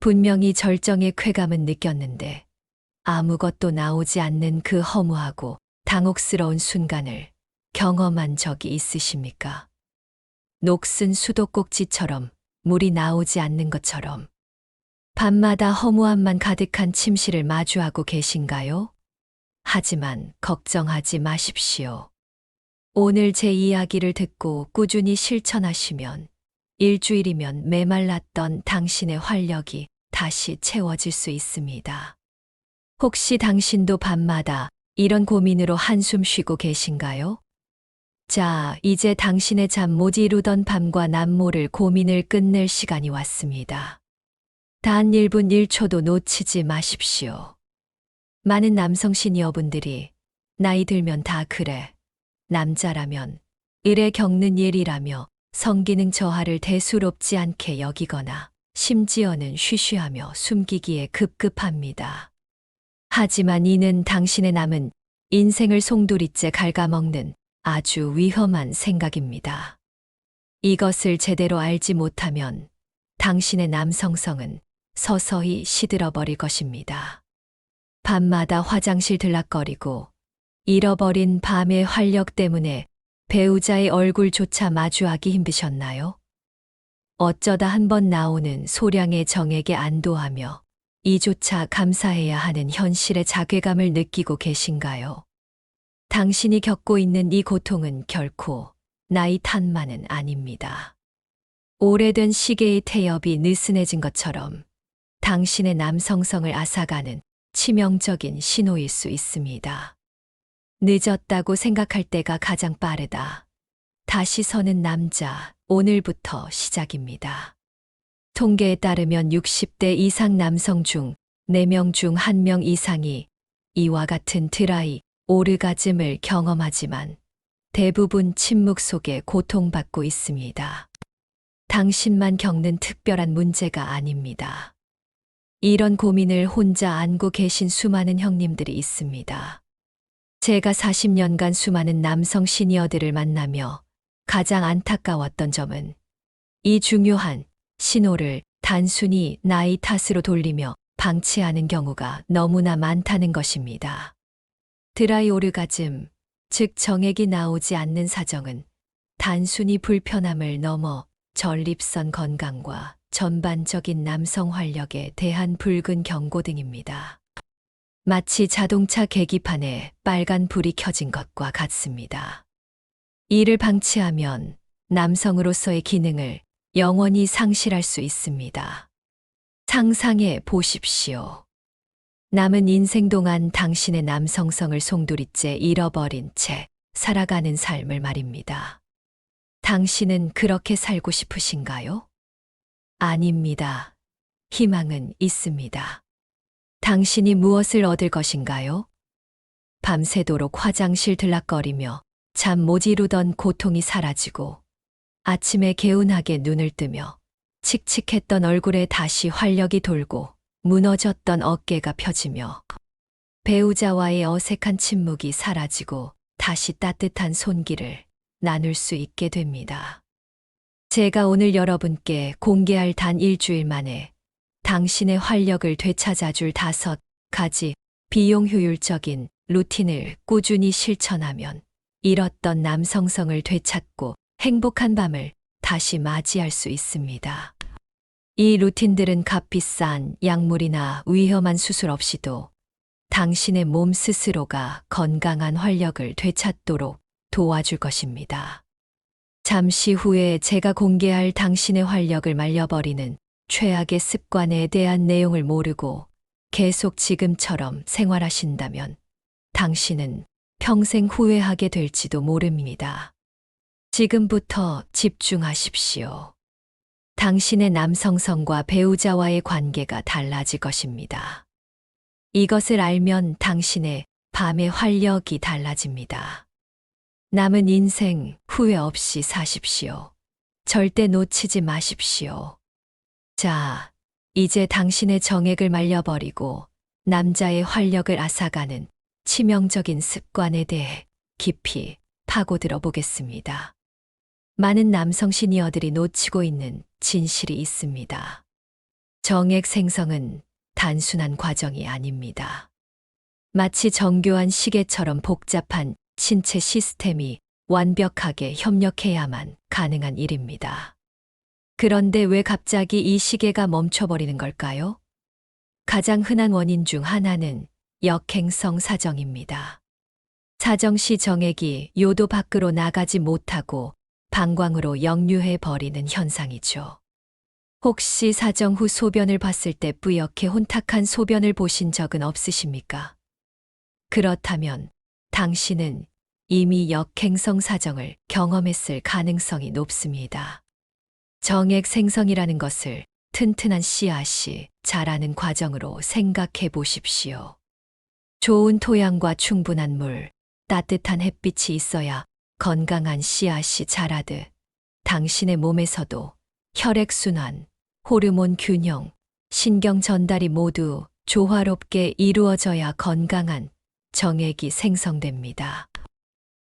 분명히 절정의 쾌감은 느꼈는데 아무것도 나오지 않는 그 허무하고 당혹스러운 순간을 경험한 적이 있으십니까? 녹슨 수도꼭지처럼 물이 나오지 않는 것처럼 밤마다 허무함만 가득한 침실을 마주하고 계신가요? 하지만 걱정하지 마십시오. 오늘 제 이야기를 듣고 꾸준히 실천하시면 일주일이면 메말랐던 당신의 활력이 다시 채워질 수 있습니다. 혹시 당신도 밤마다 이런 고민으로 한숨 쉬고 계신가요? 자, 이제 당신의 잠 못 이루던 밤과 남모를 고민을 끝낼 시간이 왔습니다. 단 1분 1초도 놓치지 마십시오. 많은 남성 시니어분들이 나이 들면 다 그래, 남자라면, 을에 겪는 일이라며 성기능 저하를 대수롭지 않게 여기거나 심지어는 쉬쉬하며 숨기기에 급급합니다. 하지만 이는 당신의 남은 인생을 송두리째 갉아먹는 아주 위험한 생각입니다. 이것을 제대로 알지 못하면 당신의 남성성은 서서히 시들어버릴 것입니다. 밤마다 화장실 들락거리고 잃어버린 밤의 활력 때문에 배우자의 얼굴조차 마주하기 힘드셨나요? 어쩌다 한 번 나오는 소량의 정에게 안도하며 이조차 감사해야 하는 현실의 자괴감을 느끼고 계신가요? 당신이 겪고 있는 이 고통은 결코 나이 탓만은 아닙니다. 오래된 시계의 태엽이 느슨해진 것처럼 당신의 남성성을 앗아가는 치명적인 신호일 수 있습니다. 늦었다고 생각할 때가 가장 빠르다. 다시 서는 남자, 오늘부터 시작입니다. 통계에 따르면 60대 이상 남성 중 4명 중 1명 이상이 이와 같은 드라이, 오르가즘을 경험하지만 대부분 침묵 속에 고통받고 있습니다. 당신만 겪는 특별한 문제가 아닙니다. 이런 고민을 혼자 안고 계신 수많은 형님들이 있습니다. 제가 40년간 수많은 남성 시니어들을 만나며 가장 안타까웠던 점은 이 중요한 신호를 단순히 나이 탓으로 돌리며 방치하는 경우가 너무나 많다는 것입니다. 드라이 오르가즘, 즉 정액이 나오지 않는 사정은 단순히 불편함을 넘어 전립선 건강과 전반적인 남성 활력에 대한 붉은 경고등입니다. 마치 자동차 계기판에 빨간 불이 켜진 것과 같습니다. 이를 방치하면 남성으로서의 기능을 영원히 상실할 수 있습니다. 상상해 보십시오. 남은 인생 동안 당신의 남성성을 송두리째 잃어버린 채 살아가는 삶을 말입니다. 당신은 그렇게 살고 싶으신가요? 아닙니다. 희망은 있습니다. 당신이 무엇을 얻을 것인가요? 밤새도록 화장실 들락거리며 잠 못 이루던 고통이 사라지고 아침에 개운하게 눈을 뜨며 칙칙했던 얼굴에 다시 활력이 돌고 무너졌던 어깨가 펴지며 배우자와의 어색한 침묵이 사라지고 다시 따뜻한 손길을 나눌 수 있게 됩니다. 제가 오늘 여러분께 공개할 단 일주일 만에 당신의 활력을 되찾아줄 5가지 비용 효율적인 루틴을 꾸준히 실천하면 잃었던 남성성을 되찾고 행복한 밤을 다시 맞이할 수 있습니다. 이 루틴들은 값비싼 약물이나 위험한 수술 없이도 당신의 몸 스스로가 건강한 활력을 되찾도록 도와줄 것입니다. 잠시 후에 제가 공개할 당신의 활력을 말려버리는 최악의 습관에 대한 내용을 모르고 계속 지금처럼 생활하신다면 당신은 평생 후회하게 될지도 모릅니다. 지금부터 집중하십시오. 당신의 남성성과 배우자와의 관계가 달라질 것입니다. 이것을 알면 당신의 밤의 활력이 달라집니다. 남은 인생 후회 없이 사십시오. 절대 놓치지 마십시오. 자, 이제 당신의 정액을 말려버리고 남자의 활력을 앗아가는 치명적인 습관에 대해 깊이 파고들어 보겠습니다. 많은 남성 시니어들이 놓치고 있는 진실이 있습니다. 정액 생성은 단순한 과정이 아닙니다. 마치 정교한 시계처럼 복잡한 신체 시스템이 완벽하게 협력해야만 가능한 일입니다. 그런데 왜 갑자기 이 시계가 멈춰버리는 걸까요? 가장 흔한 원인 중 하나는 역행성 사정입니다. 사정 시 정액이 요도 밖으로 나가지 못하고 방광으로 역류해 버리는 현상이죠. 혹시 사정 후 소변을 봤을 때 뿌옇게 혼탁한 소변을 보신 적은 없으십니까? 그렇다면 당신은 이미 역행성 사정을 경험했을 가능성이 높습니다. 정액 생성이라는 것을 튼튼한 씨앗이 자라는 과정으로 생각해 보십시오. 좋은 토양과 충분한 물, 따뜻한 햇빛이 있어야 건강한 씨앗이 자라듯 당신의 몸에서도 혈액순환, 호르몬 균형, 신경 전달이 모두 조화롭게 이루어져야 건강한 정액이 생성됩니다.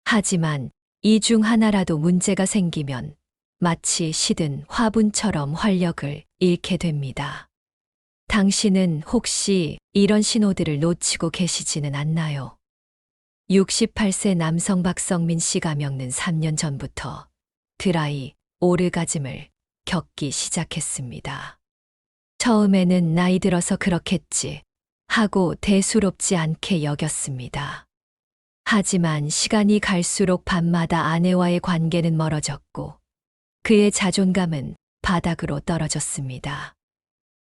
하지만 이 중 하나라도 문제가 생기면 마치 시든 화분처럼 활력을 잃게 됩니다. 당신은 혹시 이런 신호들을 놓치고 계시지는 않나요? 68세 남성 박성민 씨가 겪는 3년 전부터 드라이 오르가즘을 겪기 시작했습니다. 처음에는 나이 들어서 그렇겠지 하고 대수롭지 않게 여겼습니다. 하지만 시간이 갈수록 밤마다 아내와의 관계는 멀어졌고 그의 자존감은 바닥으로 떨어졌습니다.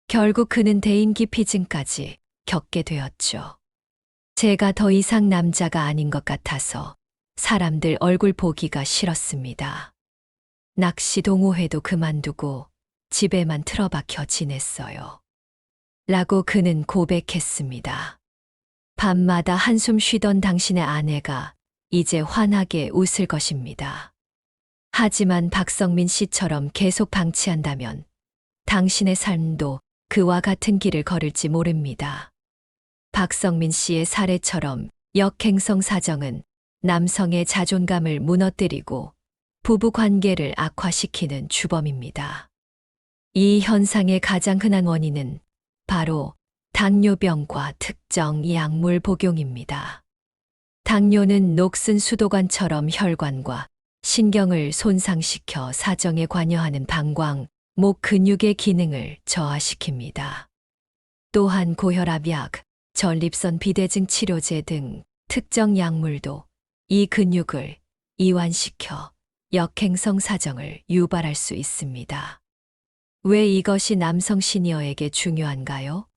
결국 그는 대인기피증까지 겪게 되었죠. 제가 더 이상 남자가 아닌 것 같아서 사람들 얼굴 보기가 싫었습니다. 낚시 동호회도 그만두고 집에만 틀어박혀 지냈어요. 라고 그는 고백했습니다. 밤마다 한숨 쉬던 당신의 아내가 이제 환하게 웃을 것입니다. 하지만 박성민 씨처럼 계속 방치한다면 당신의 삶도 그와 같은 길을 걸을지 모릅니다. 박성민 씨의 사례처럼 역행성 사정은 남성의 자존감을 무너뜨리고 부부 관계를 악화시키는 주범입니다. 이 현상의 가장 흔한 원인은 바로 당뇨병과 특정 약물 복용입니다. 당뇨는 녹슨 수도관처럼 혈관과 신경을 손상시켜 사정에 관여하는 방광, 목 근육의 기능을 저하시킵니다. 또한 고혈압약, 전립선 비대증 치료제 등 특정 약물도 이 근육을 이완시켜 역행성 사정을 유발할 수 있습니다. 왜 이것이 남성 시니어에게 중요한가요?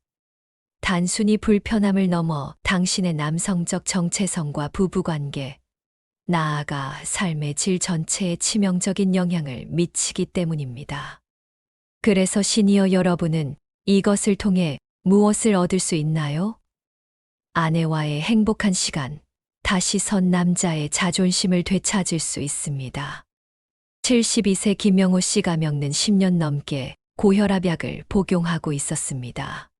단순히 불편함을 넘어 당신의 남성적 정체성과 부부관계, 나아가 삶의 질 전체에 치명적인 영향을 미치기 때문입니다. 그래서 시니어 여러분은 이것을 통해 무엇을 얻을 수 있나요? 아내와의 행복한 시간, 다시 선 남자의 자존심을 되찾을 수 있습니다. 72세 김영호 씨가 겪는 10년 넘게 고혈압약을 복용하고 있었습니다.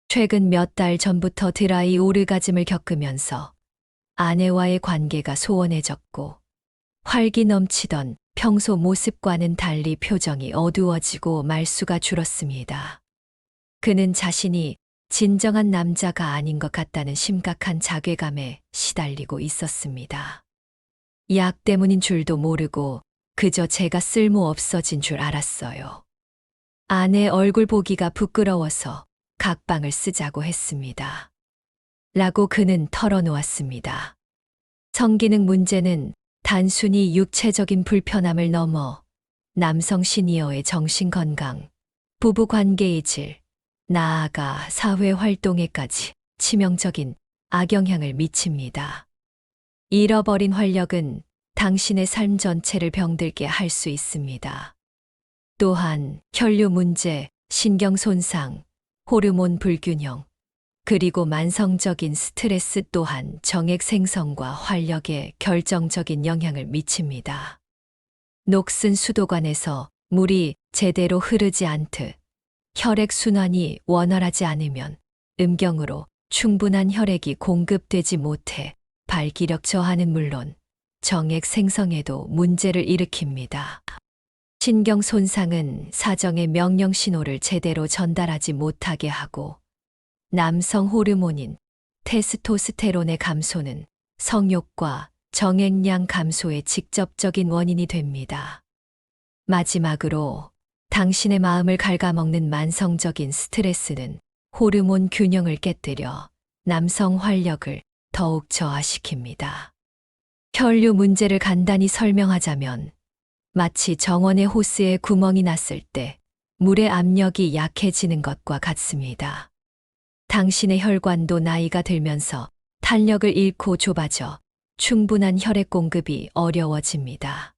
최근 몇 달 전부터 드라이 오르가즘을 겪으면서 아내와의 관계가 소원해졌고 활기 넘치던 평소 모습과는 달리 표정이 어두워지고 말수가 줄었습니다. 그는 자신이 진정한 남자가 아닌 것 같다는 심각한 자괴감에 시달리고 있었습니다. 약 때문인 줄도 모르고 그저 제가 쓸모 없어진 줄 알았어요. 아내 얼굴 보기가 부끄러워서 각방을 쓰자고 했습니다. 라고 그는 털어놓았습니다. 성기능 문제는 단순히 육체적인 불편함을 넘어 남성 시니어의 정신건강, 부부관계의 질, 나아가 사회활동에까지 치명적인 악영향을 미칩니다. 잃어버린 활력은 당신의 삶 전체를 병들게 할 수 있습니다. 또한 혈류 문제, 신경 손상, 호르몬 불균형, 그리고 만성적인 스트레스 또한 정액 생성과 활력에 결정적인 영향을 미칩니다. 녹슨 수도관에서 물이 제대로 흐르지 않듯 혈액 순환이 원활하지 않으면 음경으로 충분한 혈액이 공급되지 못해 발기력 저하는 물론 정액 생성에도 문제를 일으킵니다. 신경 손상은 사정의 명령 신호를 제대로 전달하지 못하게 하고 남성 호르몬인 테스토스테론의 감소는 성욕과 정액량 감소의 직접적인 원인이 됩니다. 마지막으로 당신의 마음을 갉아먹는 만성적인 스트레스는 호르몬 균형을 깨뜨려 남성 활력을 더욱 저하시킵니다. 혈류 문제를 간단히 설명하자면 마치 정원의 호스에 구멍이 났을 때 물의 압력이 약해지는 것과 같습니다. 당신의 혈관도 나이가 들면서 탄력을 잃고 좁아져 충분한 혈액 공급이 어려워집니다.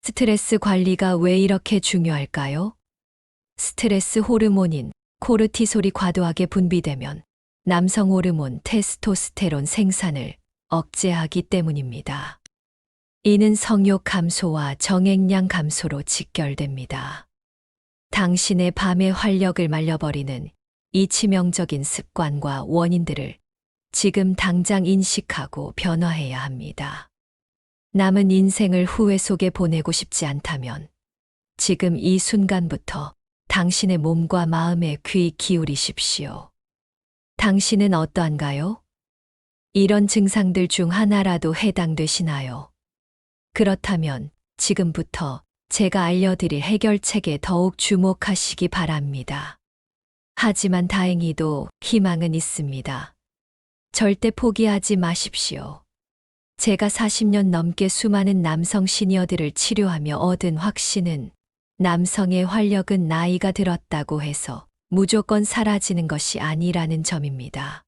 스트레스 관리가 왜 이렇게 중요할까요? 스트레스 호르몬인 코르티솔이 과도하게 분비되면 남성 호르몬 테스토스테론 생산을 억제하기 때문입니다. 이는 성욕 감소와 정액량 감소로 직결됩니다. 당신의 밤의 활력을 말려버리는 이 치명적인 습관과 원인들을 지금 당장 인식하고 변화해야 합니다. 남은 인생을 후회 속에 보내고 싶지 않다면 지금 이 순간부터 당신의 몸과 마음에 귀 기울이십시오. 당신은 어떠한가요? 이런 증상들 중 하나라도 해당되시나요? 그렇다면 지금부터 제가 알려드릴 해결책에 더욱 주목하시기 바랍니다. 하지만 다행히도 희망은 있습니다. 절대 포기하지 마십시오. 제가 40년 넘게 수많은 남성 시니어들을 치료하며 얻은 확신은 남성의 활력은 나이가 들었다고 해서 무조건 사라지는 것이 아니라는 점입니다.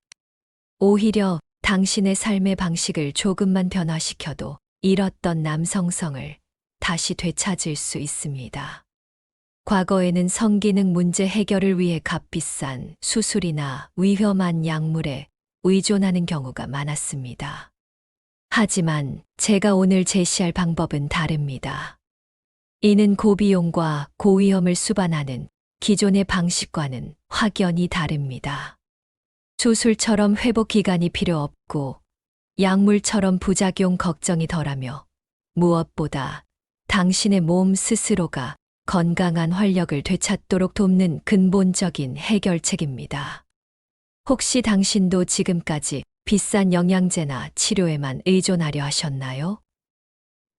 오히려 당신의 삶의 방식을 조금만 변화시켜도 잃었던 남성성을 다시 되찾을 수 있습니다. 과거에는 성기능 문제 해결을 위해 값비싼 수술이나 위험한 약물에 의존하는 경우가 많았습니다. 하지만 제가 오늘 제시할 방법은 다릅니다. 이는 고비용과 고위험을 수반하는 기존의 방식과는 확연히 다릅니다. 수술처럼 회복 기간이 필요 없고 약물처럼 부작용 걱정이 덜하며 무엇보다 당신의 몸 스스로가 건강한 활력을 되찾도록 돕는 근본적인 해결책입니다. 혹시 당신도 지금까지 비싼 영양제나 치료에만 의존하려 하셨나요?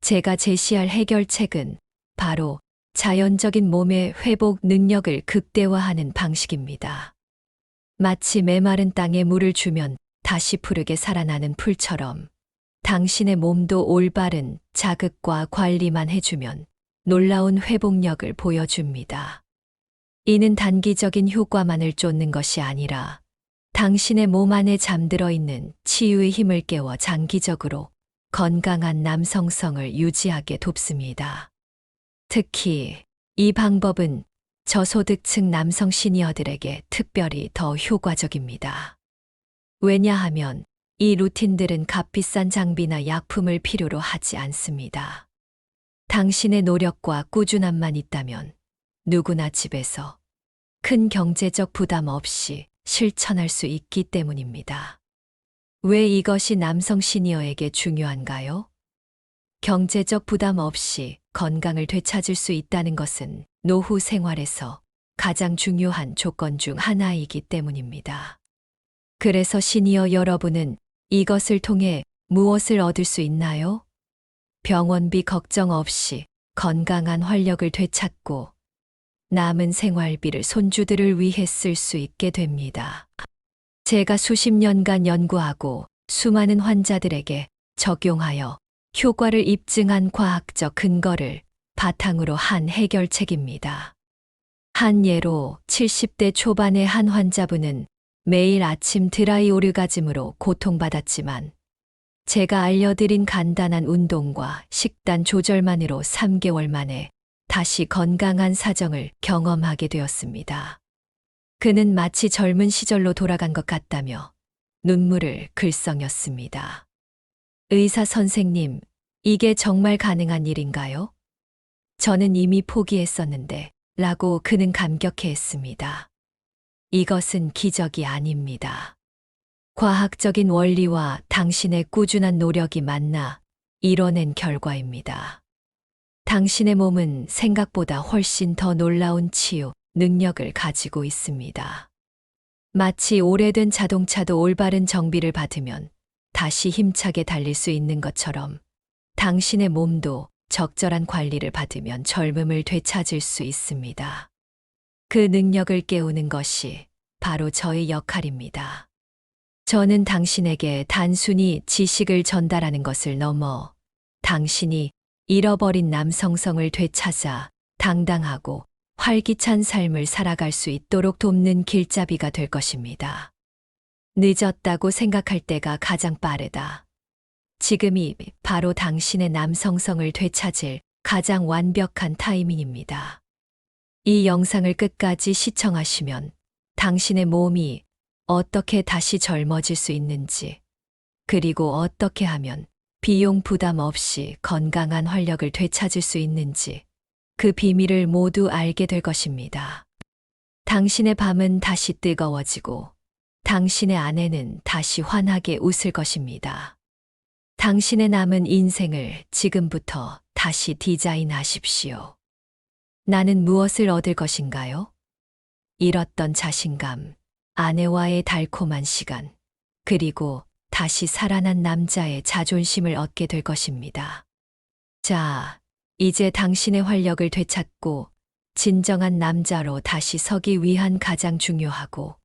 제가 제시할 해결책은 바로 자연적인 몸의 회복 능력을 극대화하는 방식입니다. 마치 메마른 땅에 물을 주면 다시 푸르게 살아나는 풀처럼 당신의 몸도 올바른 자극과 관리만 해주면 놀라운 회복력을 보여줍니다. 이는 단기적인 효과만을 쫓는 것이 아니라 당신의 몸 안에 잠들어 있는 치유의 힘을 깨워 장기적으로 건강한 남성성을 유지하게 돕습니다. 특히 이 방법은 저소득층 남성 시니어들에게 특별히 더 효과적입니다. 왜냐하면 이 루틴들은 값비싼 장비나 약품을 필요로 하지 않습니다. 당신의 노력과 꾸준함만 있다면 누구나 집에서 큰 경제적 부담 없이 실천할 수 있기 때문입니다. 왜 이것이 남성 시니어에게 중요한가요? 경제적 부담 없이 건강을 되찾을 수 있다는 것은 노후 생활에서 가장 중요한 조건 중 하나이기 때문입니다. 그래서 시니어 여러분은 이것을 통해 무엇을 얻을 수 있나요? 병원비 걱정 없이 건강한 활력을 되찾고 남은 생활비를 손주들을 위해 쓸 수 있게 됩니다. 제가 수십 년간 연구하고 수많은 환자들에게 적용하여 효과를 입증한 과학적 근거를 바탕으로 한 해결책입니다. 한 예로 70대 초반의 한 환자분은 매일 아침 드라이 오르가즘으로 고통받았지만 제가 알려드린 간단한 운동과 식단 조절만으로 3개월 만에 다시 건강한 사정을 경험하게 되었습니다. 그는 마치 젊은 시절로 돌아간 것 같다며 눈물을 글썽였습니다. 의사 선생님, 이게 정말 가능한 일인가요? 저는 이미 포기했었는데 라고 그는 감격해했습니다. 이것은 기적이 아닙니다. 과학적인 원리와 당신의 꾸준한 노력이 만나 이뤄낸 결과입니다. 당신의 몸은 생각보다 훨씬 더 놀라운 치유 능력을 가지고 있습니다. 마치 오래된 자동차도 올바른 정비를 받으면 다시 힘차게 달릴 수 있는 것처럼 당신의 몸도 적절한 관리를 받으면 젊음을 되찾을 수 있습니다. 그 능력을 깨우는 것이 바로 저의 역할입니다. 저는 당신에게 단순히 지식을 전달하는 것을 넘어 당신이 잃어버린 남성성을 되찾아 당당하고 활기찬 삶을 살아갈 수 있도록 돕는 길잡이가 될 것입니다. 늦었다고 생각할 때가 가장 빠르다. 지금이 바로 당신의 남성성을 되찾을 가장 완벽한 타이밍입니다. 이 영상을 끝까지 시청하시면 당신의 몸이 어떻게 다시 젊어질 수 있는지, 그리고 어떻게 하면 비용 부담 없이 건강한 활력을 되찾을 수 있는지 그 비밀을 모두 알게 될 것입니다. 당신의 밤은 다시 뜨거워지고 당신의 아내는 다시 환하게 웃을 것입니다. 당신의 남은 인생을 지금부터 다시 디자인하십시오. 나는 무엇을 얻을 것인가요? 잃었던 자신감, 아내와의 달콤한 시간, 그리고 다시 살아난 남자의 자존심을 얻게 될 것입니다. 자, 이제 당신의 활력을 되찾고 진정한 남자로 다시 서기 위한 가장 중요하고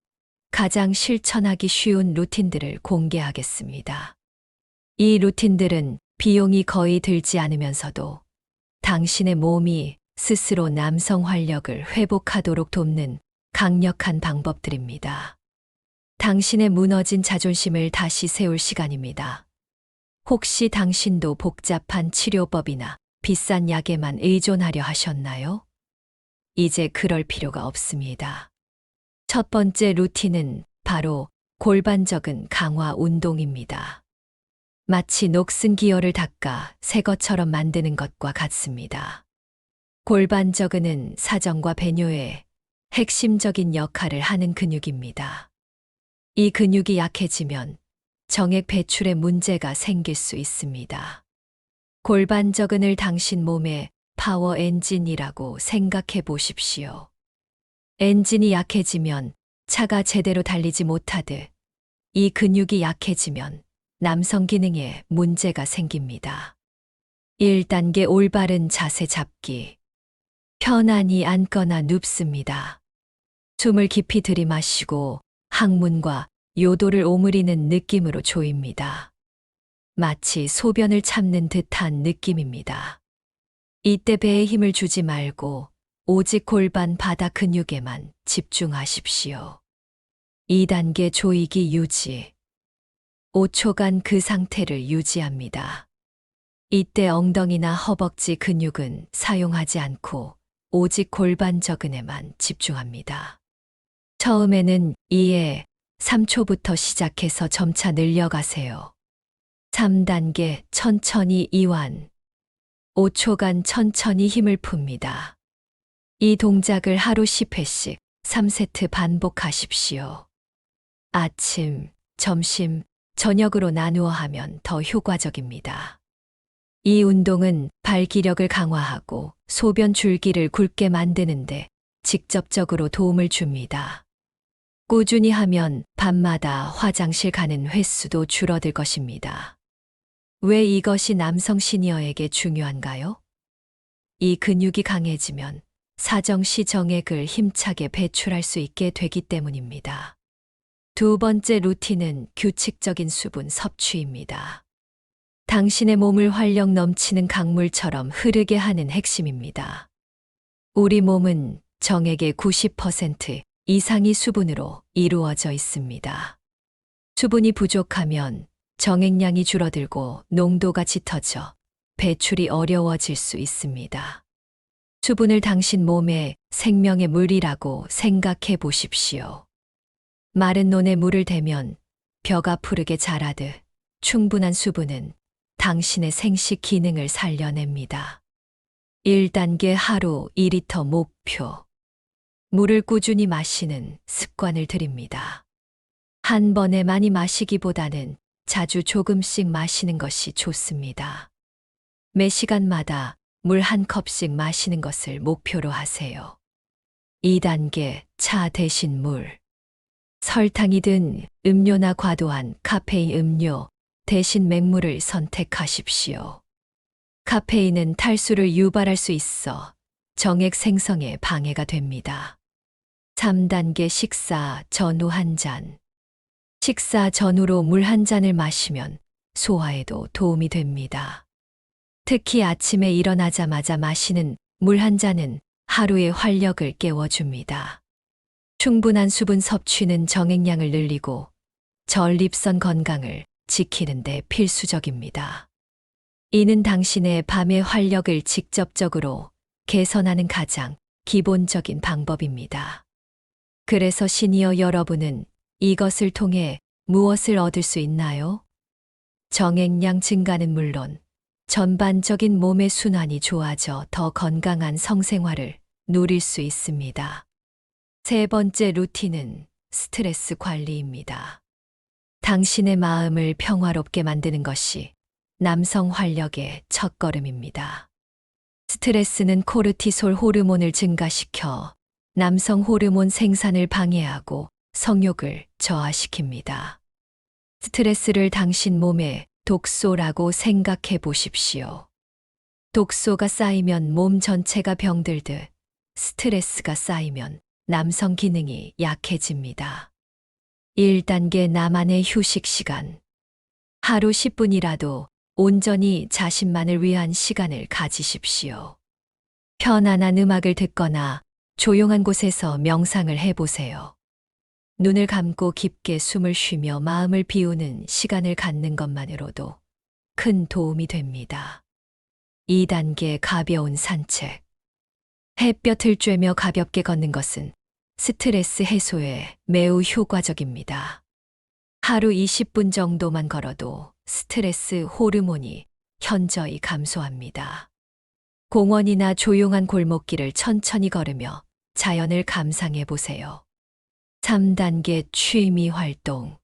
가장 실천하기 쉬운 루틴들을 공개하겠습니다. 이 루틴들은 비용이 거의 들지 않으면서도 당신의 몸이 스스로 남성 활력을 회복하도록 돕는 강력한 방법들입니다. 당신의 무너진 자존심을 다시 세울 시간입니다. 혹시 당신도 복잡한 치료법이나 비싼 약에만 의존하려 하셨나요? 이제 그럴 필요가 없습니다. 첫 번째 루틴은 바로 골반적인 강화 운동입니다. 마치 녹슨 기혈을 닦아 새 것처럼 만드는 것과 같습니다. 골반저근은 사정과 배뇨의 핵심적인 역할을 하는 근육입니다. 이 근육이 약해지면 정액 배출에 문제가 생길 수 있습니다. 골반저근을 당신 몸의 파워 엔진이라고 생각해 보십시오. 엔진이 약해지면 차가 제대로 달리지 못하듯 이 근육이 약해지면 남성 기능에 문제가 생깁니다. 1단계 올바른 자세 잡기. 편안히 앉거나 눕습니다. 숨을 깊이 들이마시고 항문과 요도를 오므리는 느낌으로 조입니다. 마치 소변을 참는 듯한 느낌입니다. 이때 배에 힘을 주지 말고 오직 골반 바닥 근육에만 집중하십시오. 2단계 조이기 유지. 5초간 그 상태를 유지합니다. 이때 엉덩이나 허벅지 근육은 사용하지 않고 오직 골반저근에만 집중합니다. 처음에는 2에 3초부터 시작해서 점차 늘려가세요. 3단계 천천히 이완. 5초간 천천히 힘을 풉니다. 이 동작을 하루 10회씩 3세트 반복하십시오. 아침, 점심, 저녁으로 나누어 하면 더 효과적입니다. 이 운동은 발기력을 강화하고 소변 줄기를 굵게 만드는데 직접적으로 도움을 줍니다. 꾸준히 하면 밤마다 화장실 가는 횟수도 줄어들 것입니다. 왜 이것이 남성 시니어에게 중요한가요? 이 근육이 강해지면 사정시 정액을 힘차게 배출할 수 있게 되기 때문입니다. 두 번째 루틴은 규칙적인 수분 섭취입니다. 당신의 몸을 활력 넘치는 강물처럼 흐르게 하는 핵심입니다. 우리 몸은 정액의 90% 이상이 수분으로 이루어져 있습니다. 수분이 부족하면 정액량이 줄어들고 농도가 짙어져 배출이 어려워질 수 있습니다. 수분을 당신 몸의 생명의 물이라고 생각해 보십시오. 마른 논에 물을 대면 벼가 푸르게 자라듯 충분한 수분은 당신의 생식 기능을 살려냅니다. 1단계 하루 2리터 목표. 물을 꾸준히 마시는 습관을 들입니다. 한 번에 많이 마시기보다는 자주 조금씩 마시는 것이 좋습니다. 매 시간마다 물 한 컵씩 마시는 것을 목표로 하세요. 2단계 차 대신 물. 설탕이 든 음료나 과도한 카페인 음료 대신 맹물을 선택하십시오. 카페인은 탈수를 유발할 수 있어 정액 생성에 방해가 됩니다. 3단계 식사 전후 한 잔. 식사 전후로 물 한 잔을 마시면 소화에도 도움이 됩니다. 특히 아침에 일어나자마자 마시는 물 한 잔은 하루의 활력을 깨워줍니다. 충분한 수분 섭취는 정액량을 늘리고 전립선 건강을 지키는 데 필수적입니다. 이는 당신의 밤의 활력을 직접적으로 개선하는 가장 기본적인 방법입니다. 그래서 시니어 여러분은 이것을 통해 무엇을 얻을 수 있나요? 정액량 증가는 물론 전반적인 몸의 순환이 좋아져 더 건강한 성생활을 누릴 수 있습니다. 세 번째 루틴은 스트레스 관리입니다. 당신의 마음을 평화롭게 만드는 것이 남성 활력의 첫걸음입니다. 스트레스는 코르티솔 호르몬을 증가시켜 남성 호르몬 생산을 방해하고 성욕을 저하시킵니다. 스트레스를 당신 몸의 독소라고 생각해 보십시오. 독소가 쌓이면 몸 전체가 병들듯 스트레스가 쌓이면 남성 기능이 약해집니다. 1단계 나만의 휴식 시간. 하루 10분이라도 온전히 자신만을 위한 시간을 가지십시오. 편안한 음악을 듣거나 조용한 곳에서 명상을 해보세요. 눈을 감고 깊게 숨을 쉬며 마음을 비우는 시간을 갖는 것만으로도 큰 도움이 됩니다. 2단계 가벼운 산책. 햇볕을 쬐며 가볍게 걷는 것은 스트레스 해소에 매우 효과적입니다. 하루 20분 정도만 걸어도 스트레스 호르몬이 현저히 감소합니다. 공원이나 조용한 골목길을 천천히 걸으며 자연을 감상해 보세요. 3단계 취미 활동.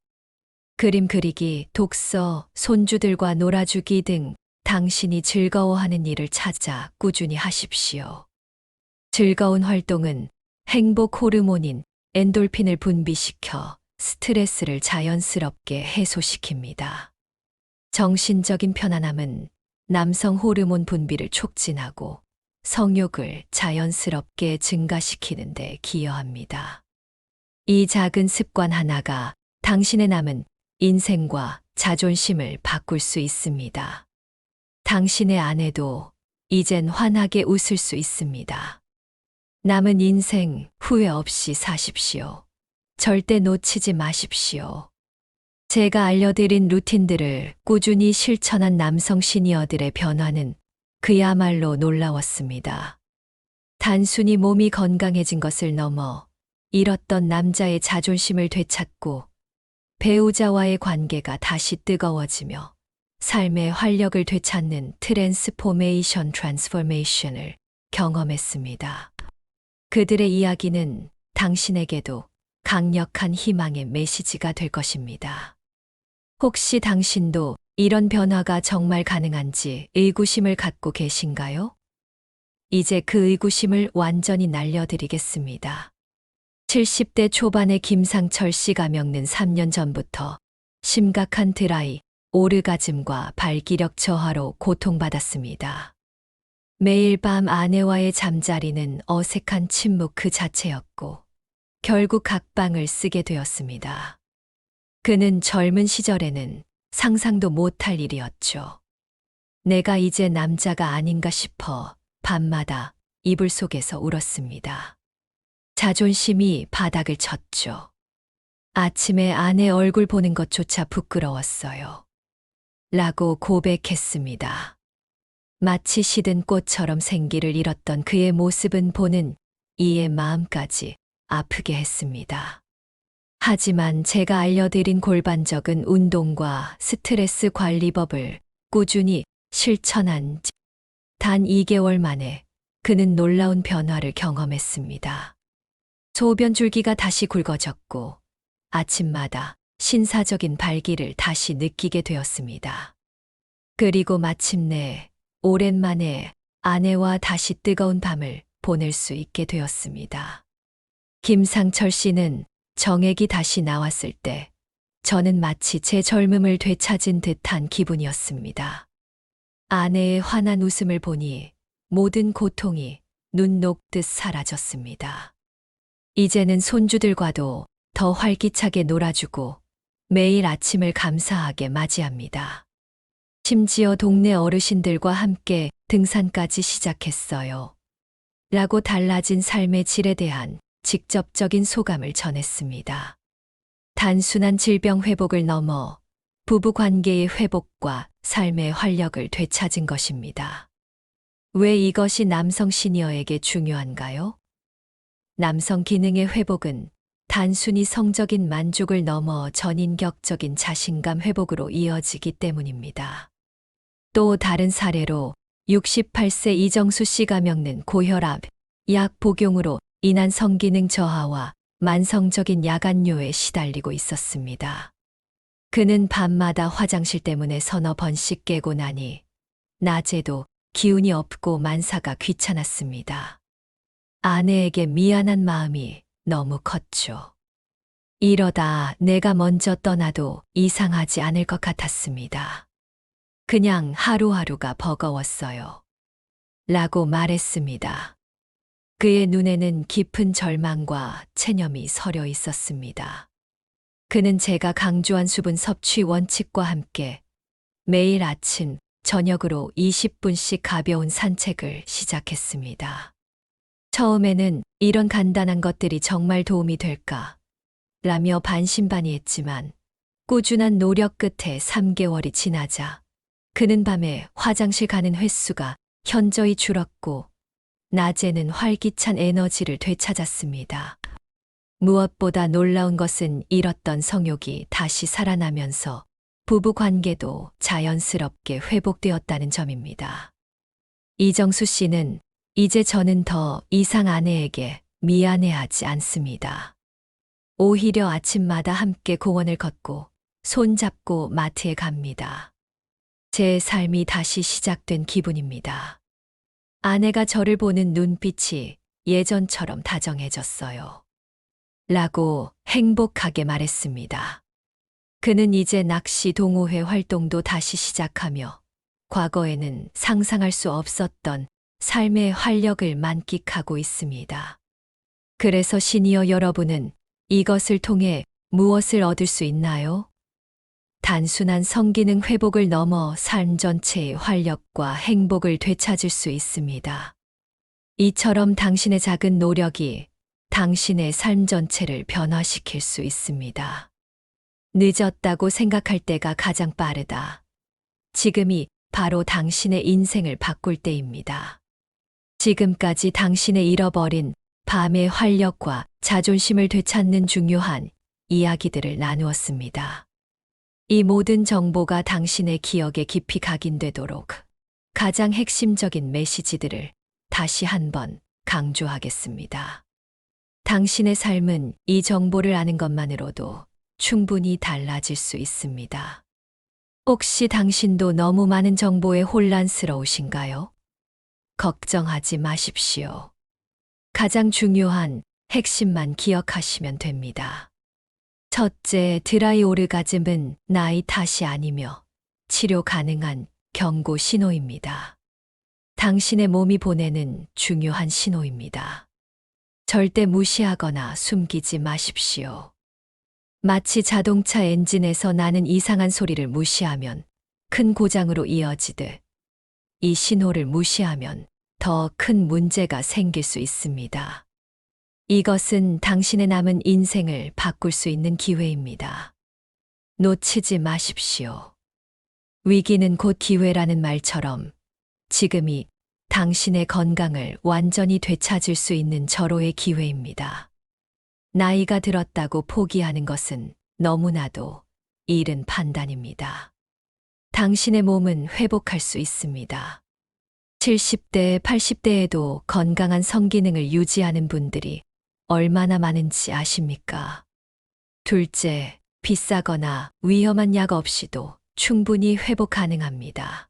그림 그리기, 독서, 손주들과 놀아주기 등 당신이 즐거워하는 일을 찾아 꾸준히 하십시오. 즐거운 활동은 행복 호르몬인 엔돌핀을 분비시켜 스트레스를 자연스럽게 해소시킵니다. 정신적인 편안함은 남성 호르몬 분비를 촉진하고 성욕을 자연스럽게 증가시키는 데 기여합니다. 이 작은 습관 하나가 당신의 남은 인생과 자존심을 바꿀 수 있습니다. 당신의 아내도 이젠 환하게 웃을 수 있습니다. 남은 인생 후회 없이 사십시오. 절대 놓치지 마십시오. 제가 알려드린 루틴들을 꾸준히 실천한 남성 시니어들의 변화는 그야말로 놀라웠습니다. 단순히 몸이 건강해진 것을 넘어 잃었던 남자의 자존심을 되찾고 배우자와의 관계가 다시 뜨거워지며 삶의 활력을 되찾는 트랜스포메이션을 경험했습니다. 그들의 이야기는 당신에게도 강력한 희망의 메시지가 될 것입니다. 혹시 당신도 이런 변화가 정말 가능한지 의구심을 갖고 계신가요? 이제 그 의구심을 완전히 날려드리겠습니다. 70대 초반의 김상철 씨가 겪는 3년 전부터 심각한 드라이, 오르가즘과 발기력 저하로 고통받았습니다. 매일 밤 아내와의 잠자리는 어색한 침묵 그 자체였고 결국 각방을 쓰게 되었습니다. 그는 젊은 시절에는 상상도 못할 일이었죠. 내가 이제 남자가 아닌가 싶어 밤마다 이불 속에서 울었습니다. 자존심이 바닥을 쳤죠. 아침에 아내 얼굴 보는 것조차 부끄러웠어요. 라고 고백했습니다. 마치 시든 꽃처럼 생기를 잃었던 그의 모습은 보는 이의 마음까지 아프게 했습니다. 하지만 제가 알려드린 골반적인 운동과 스트레스 관리법을 꾸준히 실천한 단 2개월 만에 그는 놀라운 변화를 경험했습니다. 소변 줄기가 다시 굵어졌고 아침마다 신사적인 발기를 다시 느끼게 되었습니다. 그리고 마침내 오랜만에 아내와 다시 뜨거운 밤을 보낼 수 있게 되었습니다. 김상철 씨는 정액이 다시 나왔을 때 저는 마치 제 젊음을 되찾은 듯한 기분이었습니다. 아내의 환한 웃음을 보니 모든 고통이 눈 녹듯 사라졌습니다. 이제는 손주들과도 더 활기차게 놀아주고 매일 아침을 감사하게 맞이합니다. 심지어 동네 어르신들과 함께 등산까지 시작했어요. 라고 달라진 삶의 질에 대한 직접적인 소감을 전했습니다. 단순한 질병 회복을 넘어 부부 관계의 회복과 삶의 활력을 되찾은 것입니다. 왜 이것이 남성 시니어에게 중요한가요? 남성 기능의 회복은 단순히 성적인 만족을 넘어 전인격적인 자신감 회복으로 이어지기 때문입니다. 또 다른 사례로 68세 이정수 씨가 겪는 고혈압, 약 복용으로 인한 성기능 저하와 만성적인 야간뇨에 시달리고 있었습니다. 그는 밤마다 화장실 때문에 서너 번씩 깨고 나니 낮에도 기운이 없고 만사가 귀찮았습니다. 아내에게 미안한 마음이 너무 컸죠. 이러다 내가 먼저 떠나도 이상하지 않을 것 같았습니다. 그냥 하루하루가 버거웠어요. 라고 말했습니다. 그의 눈에는 깊은 절망과 체념이 서려 있었습니다. 그는 제가 강조한 수분 섭취 원칙과 함께 매일 아침, 저녁으로 20분씩 가벼운 산책을 시작했습니다. 처음에는 이런 간단한 것들이 정말 도움이 될까? 라며 반신반의했지만 꾸준한 노력 끝에 3개월이 지나자 그는 밤에 화장실 가는 횟수가 현저히 줄었고 낮에는 활기찬 에너지를 되찾았습니다. 무엇보다 놀라운 것은 잃었던 성욕이 다시 살아나면서 부부 관계도 자연스럽게 회복되었다는 점입니다. 이정수 씨는 이제 저는 더 이상 아내에게 미안해하지 않습니다. 오히려 아침마다 함께 공원을 걷고 손잡고 마트에 갑니다. 제 삶이 다시 시작된 기분입니다. 아내가 저를 보는 눈빛이 예전처럼 다정해졌어요. 라고 행복하게 말했습니다. 그는 이제 낚시 동호회 활동도 다시 시작하며 과거에는 상상할 수 없었던 삶의 활력을 만끽하고 있습니다. 그래서 시니어 여러분은 이것을 통해 무엇을 얻을 수 있나요? 단순한 성기능 회복을 넘어 삶 전체의 활력과 행복을 되찾을 수 있습니다. 이처럼 당신의 작은 노력이 당신의 삶 전체를 변화시킬 수 있습니다. 늦었다고 생각할 때가 가장 빠르다. 지금이 바로 당신의 인생을 바꿀 때입니다. 지금까지 당신의 잃어버린 밤의 활력과 자존심을 되찾는 중요한 이야기들을 나누었습니다. 이 모든 정보가 당신의 기억에 깊이 각인되도록 가장 핵심적인 메시지들을 다시 한번 강조하겠습니다. 당신의 삶은 이 정보를 아는 것만으로도 충분히 달라질 수 있습니다. 혹시 당신도 너무 많은 정보에 혼란스러우신가요? 걱정하지 마십시오. 가장 중요한 핵심만 기억하시면 됩니다. 첫째, 드라이 오르가즘은 나이 탓이 아니며 치료 가능한 경고 신호입니다. 당신의 몸이 보내는 중요한 신호입니다. 절대 무시하거나 숨기지 마십시오. 마치 자동차 엔진에서 나는 이상한 소리를 무시하면 큰 고장으로 이어지듯 이 신호를 무시하면 더 큰 문제가 생길 수 있습니다. 이것은 당신의 남은 인생을 바꿀 수 있는 기회입니다. 놓치지 마십시오. 위기는 곧 기회라는 말처럼 지금이 당신의 건강을 완전히 되찾을 수 있는 절호의 기회입니다. 나이가 들었다고 포기하는 것은 너무나도 이른 판단입니다. 당신의 몸은 회복할 수 있습니다. 70대, 80대에도 건강한 성기능을 유지하는 분들이 얼마나 많은지 아십니까? 둘째, 비싸거나 위험한 약 없이도 충분히 회복 가능합니다.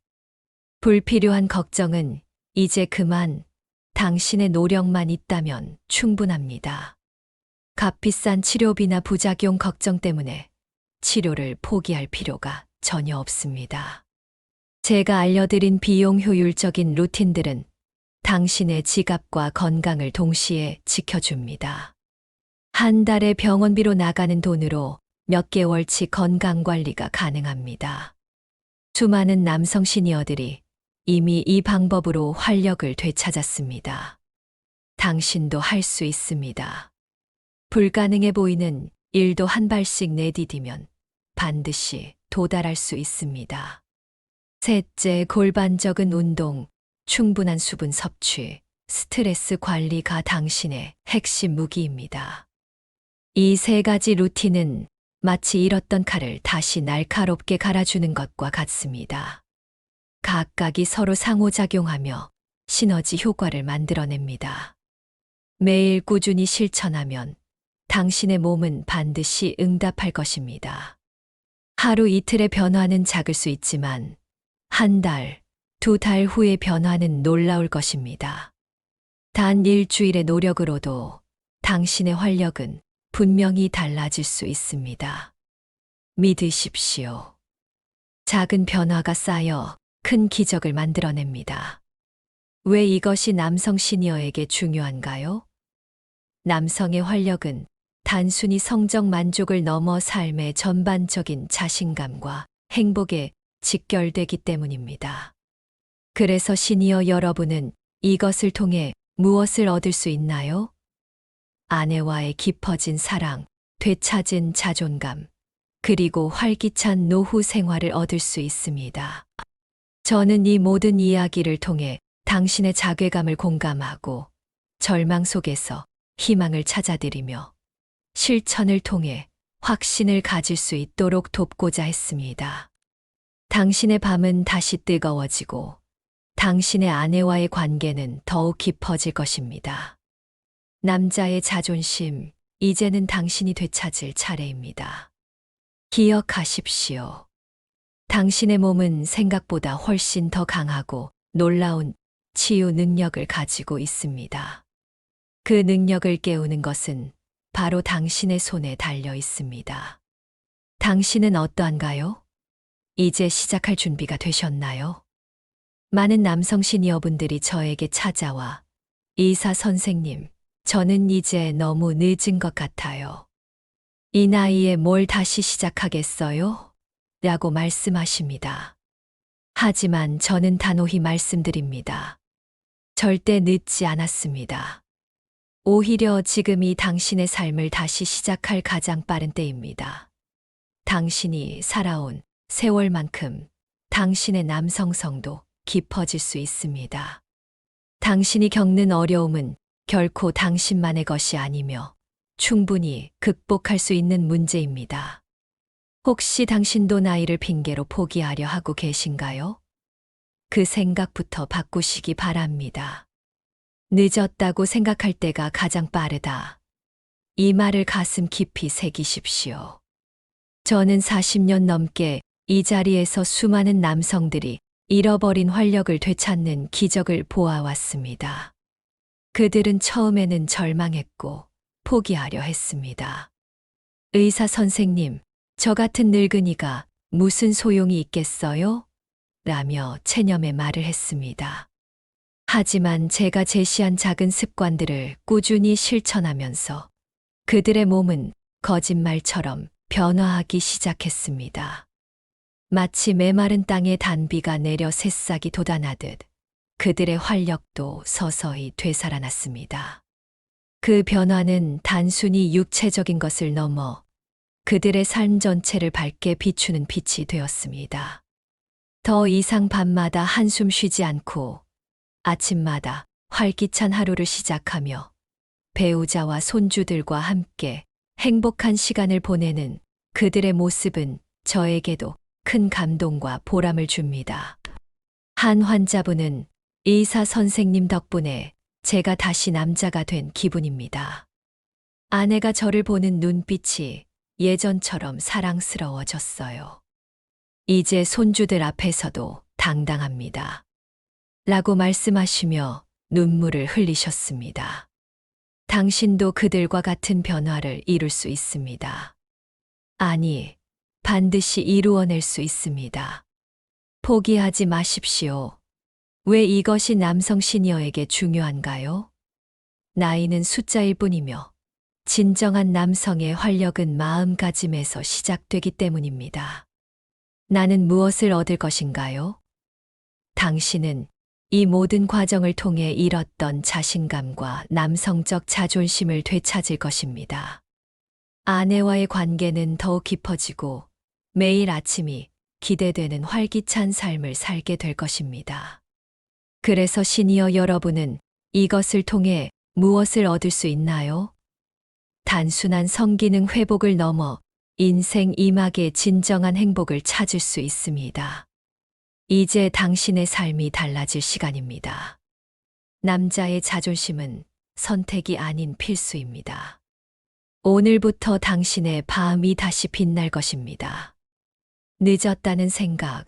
불필요한 걱정은 이제 그만 당신의 노력만 있다면 충분합니다. 값비싼 치료비나 부작용 걱정 때문에 치료를 포기할 필요가 전혀 없습니다. 제가 알려드린 비용 효율적인 루틴들은 당신의 지갑과 건강을 동시에 지켜줍니다. 한 달에 병원비로 나가는 돈으로 몇 개월치 건강관리가 가능합니다. 수많은 남성 시니어들이 이미 이 방법으로 활력을 되찾았습니다. 당신도 할 수 있습니다. 불가능해 보이는 일도 한 발씩 내디디면 반드시 도달할 수 있습니다. 셋째, 골반적인 운동, 충분한 수분 섭취, 스트레스 관리가 당신의 핵심 무기입니다. 이 세 가지 루틴은 마치 잃었던 칼을 다시 날카롭게 갈아주는 것과 같습니다. 각각이 서로 상호작용하며 시너지 효과를 만들어냅니다. 매일 꾸준히 실천하면 당신의 몸은 반드시 응답할 것입니다. 하루 이틀의 변화는 작을 수 있지만 한 달, 두 달 후의 변화는 놀라울 것입니다. 단 일주일의 노력으로도 당신의 활력은 분명히 달라질 수 있습니다. 믿으십시오. 작은 변화가 쌓여 큰 기적을 만들어냅니다. 왜 이것이 남성 시니어에게 중요한가요? 남성의 활력은 단순히 성적 만족을 넘어 삶의 전반적인 자신감과 행복에 직결되기 때문입니다. 그래서 시니어 여러분은 이것을 통해 무엇을 얻을 수 있나요? 아내와의 깊어진 사랑, 되찾은 자존감, 그리고 활기찬 노후 생활을 얻을 수 있습니다. 저는 이 모든 이야기를 통해 당신의 자괴감을 공감하고 절망 속에서 희망을 찾아드리며 실천을 통해 확신을 가질 수 있도록 돕고자 했습니다. 당신의 밤은 다시 뜨거워지고 당신의 아내와의 관계는 더욱 깊어질 것입니다. 남자의 자존심, 이제는 당신이 되찾을 차례입니다. 기억하십시오. 당신의 몸은 생각보다 훨씬 더 강하고 놀라운 치유 능력을 가지고 있습니다. 그 능력을 깨우는 것은 바로 당신의 손에 달려 있습니다. 당신은 어떠한가요? 이제 시작할 준비가 되셨나요? 많은 남성 시니어분들이 저에게 찾아와 의사 선생님, 저는 이제 너무 늦은 것 같아요. 이 나이에 뭘 다시 시작하겠어요? 라고 말씀하십니다. 하지만 저는 단호히 말씀드립니다. 절대 늦지 않았습니다. 오히려 지금이 당신의 삶을 다시 시작할 가장 빠른 때입니다. 당신이 살아온 세월만큼 당신의 남성성도 깊어질 수 있습니다. 당신이 겪는 어려움은 결코 당신만의 것이 아니며 충분히 극복할 수 있는 문제입니다. 혹시 당신도 나이를 핑계로 포기하려 하고 계신가요? 그 생각부터 바꾸시기 바랍니다. 늦었다고 생각할 때가 가장 빠르다. 이 말을 가슴 깊이 새기십시오. 저는 40년 넘게 이 자리에서 수많은 남성들이 잃어버린 활력을 되찾는 기적을 보아왔습니다. 그들은 처음에는 절망했고 포기하려 했습니다. 의사 선생님, 저 같은 늙은이가 무슨 소용이 있겠어요? 라며 체념의 말을 했습니다. 하지만 제가 제시한 작은 습관들을 꾸준히 실천하면서 그들의 몸은 거짓말처럼 변화하기 시작했습니다. 마치 메마른 땅에 단비가 내려 새싹이 돋아나듯 그들의 활력도 서서히 되살아났습니다. 그 변화는 단순히 육체적인 것을 넘어 그들의 삶 전체를 밝게 비추는 빛이 되었습니다. 더 이상 밤마다 한숨 쉬지 않고 아침마다 활기찬 하루를 시작하며 배우자와 손주들과 함께 행복한 시간을 보내는 그들의 모습은 저에게도 큰 감동과 보람을 줍니다. 한 환자분은 의사 선생님 덕분에 제가 다시 남자가 된 기분입니다. 아내가 저를 보는 눈빛이 예전처럼 사랑스러워졌어요. 이제 손주들 앞에서도 당당합니다. 라고 말씀하시며 눈물을 흘리셨습니다. 당신도 그들과 같은 변화를 이룰 수 있습니다. 아니, 반드시 이루어낼 수 있습니다. 포기하지 마십시오. 왜 이것이 남성 시니어에게 중요한가요? 나이는 숫자일 뿐이며 진정한 남성의 활력은 마음가짐에서 시작되기 때문입니다. 나는 무엇을 얻을 것인가요? 당신은 이 모든 과정을 통해 잃었던 자신감과 남성적 자존심을 되찾을 것입니다. 아내와의 관계는 더욱 깊어지고 매일 아침이 기대되는 활기찬 삶을 살게 될 것입니다. 그래서 시니어 여러분은 이것을 통해 무엇을 얻을 수 있나요? 단순한 성기능 회복을 넘어 인생 이막의 진정한 행복을 찾을 수 있습니다. 이제 당신의 삶이 달라질 시간입니다. 남자의 자존심은 선택이 아닌 필수입니다. 오늘부터 당신의 밤이 다시 빛날 것입니다. 늦었다는 생각,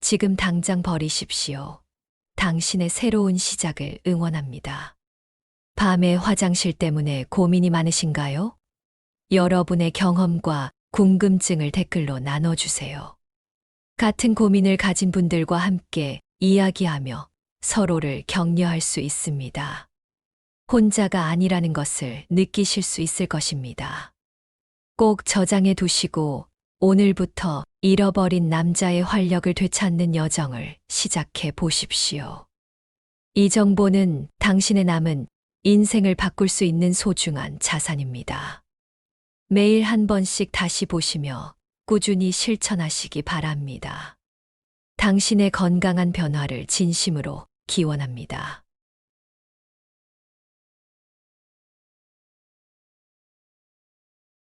지금 당장 버리십시오. 당신의 새로운 시작을 응원합니다. 밤에 화장실 때문에 고민이 많으신가요? 여러분의 경험과 궁금증을 댓글로 나눠주세요. 같은 고민을 가진 분들과 함께 이야기하며 서로를 격려할 수 있습니다. 혼자가 아니라는 것을 느끼실 수 있을 것입니다. 꼭 저장해 두시고 오늘부터 잃어버린 남자의 활력을 되찾는 여정을 시작해 보십시오. 이 정보는 당신의 남은 인생을 바꿀 수 있는 소중한 자산입니다. 매일 한 번씩 다시 보시며 꾸준히 실천하시기 바랍니다. 당신의 건강한 변화를 진심으로 기원합니다.